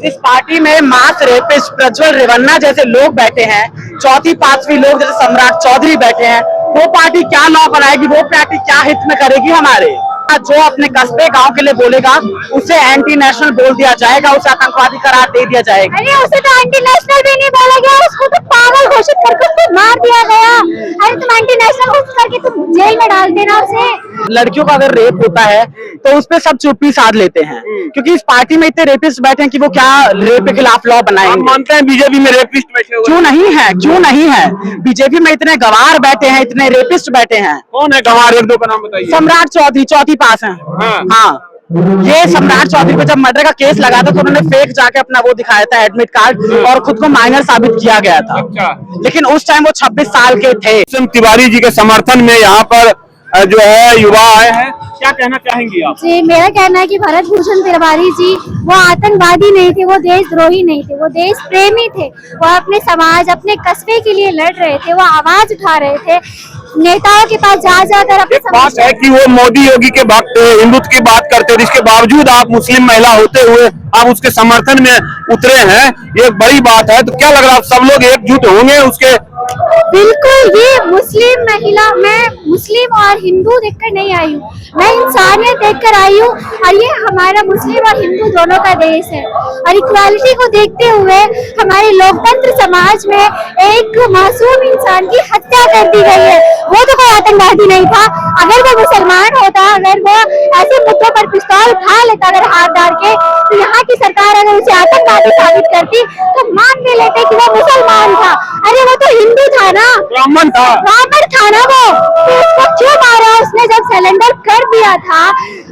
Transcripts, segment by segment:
इस पार्टी में मास रेपिस्ट प्रज्वल रेवन्ना जैसे लोग बैठे हैं, चौथी पांचवी लोग जैसे सम्राट चौधरी बैठे हैं। वो पार्टी क्या लॉ बनाएगी, वो पार्टी क्या हित में करेगी हमारे? जो अपने कस्बे गांव के लिए बोलेगा उसे एंटी नेशनल बोल दिया जाएगा, उसे आतंकवादी करार दे दिया जाएगा। अरे उसे तो एंटी नेशनल भी नहीं बोला गया, उसको तो पागल घोषित करके उसको मार दिया गया। अरे तुम एंटी नेशनल घोषित करके तुम जेल में डाल देना उसे। लड़कियों का अगर रेप होता है तो उस पर सब चुप्पी साध लेते हैं, क्योंकि इस पार्टी में इतने रेपिस्ट बैठे हैं कि वो क्या रेप के खिलाफ लॉ बनाएंगे। हम मानते हैं बीजेपी में रेपिस्ट बैठे हुए क्यों नहीं है, क्यों नहीं है? बीजेपी में इतने गवार बैठे हैं, इतने रेपिस्ट बैठे हैं। कौन है गंवार, एक दो का नाम बताइए। सम्राट चौधरी चौथी पास है। हाँ, ये सम्राट चौधरी को जब मर्डर का केस लगा था तो उन्होंने फेक जाके अपना वो दिखाया था एडमिट कार्ड, और खुद को माइनर साबित किया गया था। लेकिन उस टाइम वो 26 साल के थे। तिवारी जी के समर्थन में यहाँ पर जो है युवा आए हैं, क्या कहना चाहेंगी आप? जी, मेरा कहना है कि भरत भूषण तिवारी जी वो आतंकवादी नहीं थे, वो देशद्रोही नहीं थे, वो देश प्रेमी थे। वो अपने समाज, अपने कस्बे के लिए लड़ रहे थे, वो आवाज उठा रहे थे नेताओं के पास जा जाकर अपने बात है कि वो मोदी योगी के वक्त हिंदुत्व की बात करते थे, इसके बावजूद आप मुस्लिम महिला होते हुए आप उसके समर्थन में उतरे हैं, ये बड़ी बात है। तो क्या लग रहा है सब लोग एकजुट होंगे उसके? बिल्कुल, ये मुस्लिम महिला, मैं मुस्लिम और हिंदू देखकर नहीं आई हूँ, मैं इंसानियत देखकर आई हूँ। और ये हमारा मुस्लिम और हिंदू दोनों का देश है, और इक्वालिटी को देखते हुए हमारे लोकतंत्र समाज में एक मासूम इंसान की हत्या कर दी गई है। वो तो कोई आतंकवादी नहीं था। अगर वो मुसलमान होता, अगर वो ऐसे मुद्दों पर पिस्तौल उठा लेता अगर हाथ डाल के, तो यहाँ की सरकार अगर उसे आतंकवादी साबित करती तो मान भी लेते कि वो मुसलमान था। अरे वो तो हिंदू था ना, ब्राह्मण था, ब्राह्मण था ना वो, तो उसको क्यों मारा? उसने जब सिलेंडर कर दिया था,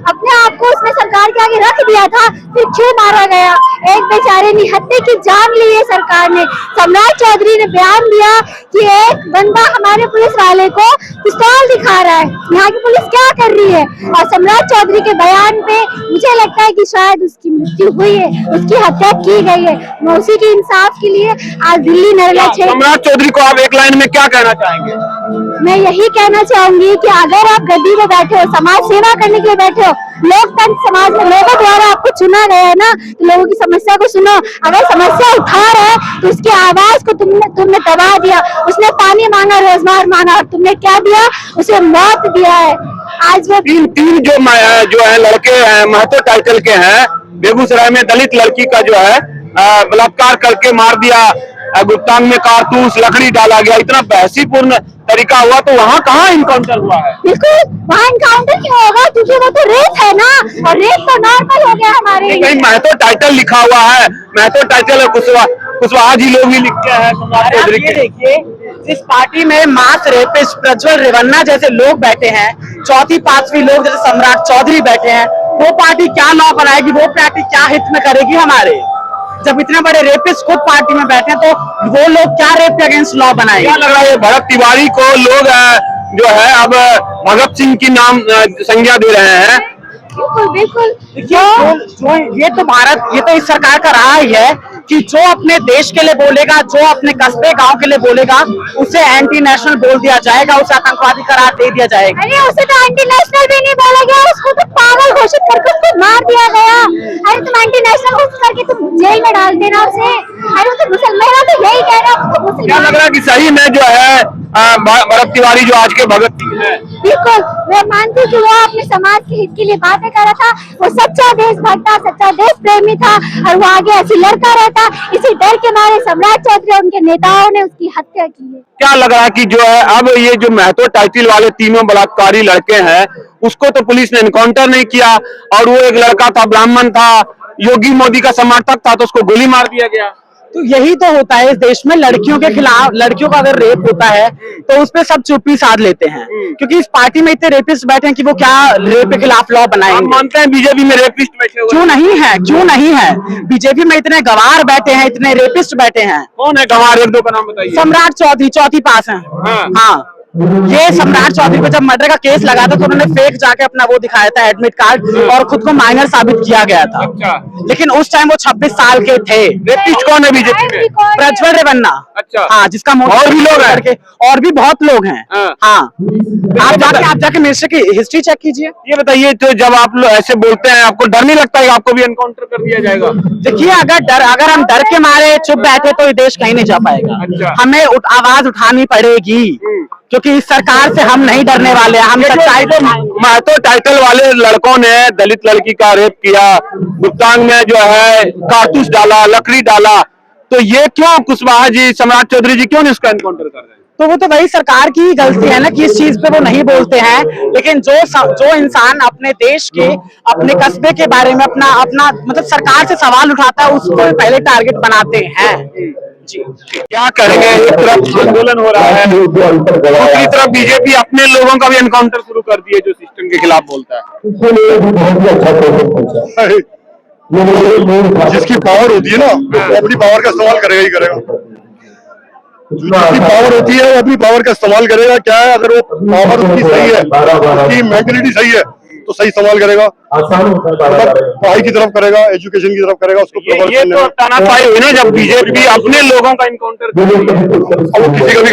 अपने आप को उसने सरकार के आगे रख दिया था, फिर क्यों मारा गया? एक बेचारे निहत्थे की जान ली है सरकार ने। सम्राट चौधरी ने बयान दिया कि एक बंदा हमारे पुलिस वाले को पिस्तौल दिखा रहा है, यहाँ की पुलिस क्या कर रही है? और सम्राट चौधरी के बयान पे मुझे लगता है कि शायद उसकी मृत्यु हुई है, उसकी हत्या की गई है। मैं उसी के इंसाफ के लिए आज दिल्ली नरेला क्षेत्र। सम्राट चौधरी को आप एक लाइन में क्या कहना चाहेंगे? मैं यही कहना चाहूंगी कि अगर आप गद्दी में बैठे हो, समाज सेवा करने के लिए बैठे हो, लोकतंत्र समाज में लोगों द्वारा आपको चुना गया है ना, तो लोगों की समस्या को सुनो। अगर समस्या उठा रहा है तो उसकी आवाज को तुमने दबा दिया। उसने पानी मांगा, रोजगार मांगा, और तुमने क्या दिया? उसे मौत दिया है। आज वो तीन जो है लड़के हैं, महतो टाइटल के हैं, बेगूसराय में दलित लड़की का जो है बलात्कार करके मार दिया, गुप्तांग में कारतूस लकड़ी डाला गया, इतना बहसीपूर्ण तरीका हुआ, तो वहाँ कहाँ इनकाउंटर हुआ है? बिल्कुल, वहाँ इनकाउंटर क्यों होगा? क्योंकि वो तो रेप है ना, और रेप तो नॉर्मल हो गया हमारे लिए। कहीं महतो टाइटल लिखा हुआ है, महतो टाइटल कुशवाहा जी लोग ही लिखते हैं। देखिए, इस पार्टी में मास रेपिस्ट प्रज्वल रेवन्ना जैसे लोग बैठे हैं, चौथी पांचवी लोग जैसे सम्राट चौधरी बैठे हैं। वो पार्टी क्या लॉ बनाएगी, वो पार्टी क्या हित में करेगी हमारे? जब इतने बड़े रेपिस्ट खुद पार्टी में बैठे हैं, तो वो लोग क्या रेप के अगेंस्ट लॉ बनाएंगे? क्या लग रहा है भरत तिवारी को लोग जो है अब भगत सिंह की नाम संज्ञा दे रहे हैं? बिल्कुल बिल्कुल। ये तो इस सरकार का रहा ही है कि जो अपने देश के लिए बोलेगा, जो अपने कस्बे गांव के लिए बोलेगा, उसे एंटी नेशनल बोल दिया जाएगा, उसे आतंकवादी करार दे दिया जाएगा। अरे उसे तो एंटी नेशनल भी नहीं बोला गया, उसको तो पागल घोषित करके उसको मार दिया गया। अरे तुम एंटी नेशनल घोषित करके तुम जेल में डाल देना उसे। अरे उसे मुसलमान तो यही कह रहा है। क्या लग रहा है कि सही में जो है भरत तिवारी जो आज के भगत सिंह है? बिल्कुल, मैं मानती हूँ कि वो अपने समाज के हित के लिए बातें कर रहा था। वो सच्चा देशभक्त था, सच्चा देश प्रेमी था, और वो आगे ऐसे लड़ता रहता। इसी डर के मारे सम्राट चौधरी और उनके नेताओं ने उसकी हत्या की है। क्या लग रहा है कि जो है अब ये जो महतो टाइटल वाले तीनों बलात्कारी लड़के हैं, उसको तो पुलिस ने एनकाउंटर नहीं किया, और वो एक लड़का था, ब्राह्मण था, योगी मोदी का समर्थक था, तो उसको गोली मार दिया गया। तो यही तो होता है इस देश में, लड़कियों के खिलाफ, लड़कियों का अगर रेप होता है तो उस पे सब चुप्पी साध लेते हैं, क्योंकि इस पार्टी में इतने रेपिस्ट बैठे हैं कि वो क्या रेप के खिलाफ लॉ बनाएंगे। हम मानते हैं बीजेपी में रेपिस्ट बैठे हुए? क्यों नहीं है, क्यों नहीं है? बीजेपी में इतने गवार बैठे हैं, इतने रेपिस्ट बैठे हैं। कौन है गंवार, एक दो का नाम बताइए। सम्राट चौधरी चौथी पास है। हाँ, ये सम्राट चौधरी पे जब मर्डर का केस लगा था तो उन्होंने फेक जाके अपना वो दिखाया था एडमिट कार्ड और खुद को माइनर साबित किया गया था। अच्छा। लेकिन उस टाइम वो 26 साल के थे। रेपिस्ट कौन है बीजेपी में? प्रज्वल रेवन्ना। अच्छा। हाँ, जिसका और भी लोग हैं? और भी बहुत लोग हैं। हाँ। हाँ, आप जाके मिनिस्टर की हिस्ट्री चेक कीजिए। ये बताइए, तो जब आप लोग ऐसे बोलते हैं, आपको डर नहीं लगता है कि आपको भी एनकाउंटर कर दिया जाएगा? देखिए, अगर हम डर के मारे चुप बैठे तो ये देश कहीं नहीं जा पाएगा। अच्छा। हमें आवाज उठानी पड़ेगी, क्योंकि इस सरकार से हम नहीं डरने वाले हैं। हम सच्चाई को महतो टाइटल वाले लड़कों ने दलित लड़की का रेप किया, गुप्तांग में जो है कारतूस डाला, लकड़ी डाला, तो ये क्यों कुशवाहा जी, सम्राट चौधरी जी क्यों नहीं उसका एनकाउंटर कर रहे हैं? तो वो तो वही सरकार की ही गलती है ना कि इस चीज पे वो नहीं बोलते हैं। लेकिन जो इंसान अपने देश के, अपने कस्बे के बारे में अपना मतलब सरकार से सवाल उठाता है, उसको पहले टारगेट बनाते हैं। जी, क्या करेंगे? एक तरफ आंदोलन हो रहा है, दूसरी तरफ बीजेपी अपने लोगों का भी एनकाउंटर शुरू कर दिए जो सिस्टम के खिलाफ बोलता है। जिसकी पावर होती है ना, वो अपनी पावर का इस्तेमाल करेगा ही करेगा। जिसकी पावर होती है वो अपनी पावर का इस्तेमाल करेगा। क्या है, अगर वो पावर उसकी सही है, उसकी मेंटलिटी सही है, तो सही इस्तेमाल करेगा। पढ़ाई की तरफ करेगा, एजुकेशन की तरफ करेगा, उसको ये तो तानाशाही हुई ना, जब बीजेपी अपने लोगों का एनकाउंटर किसी का भी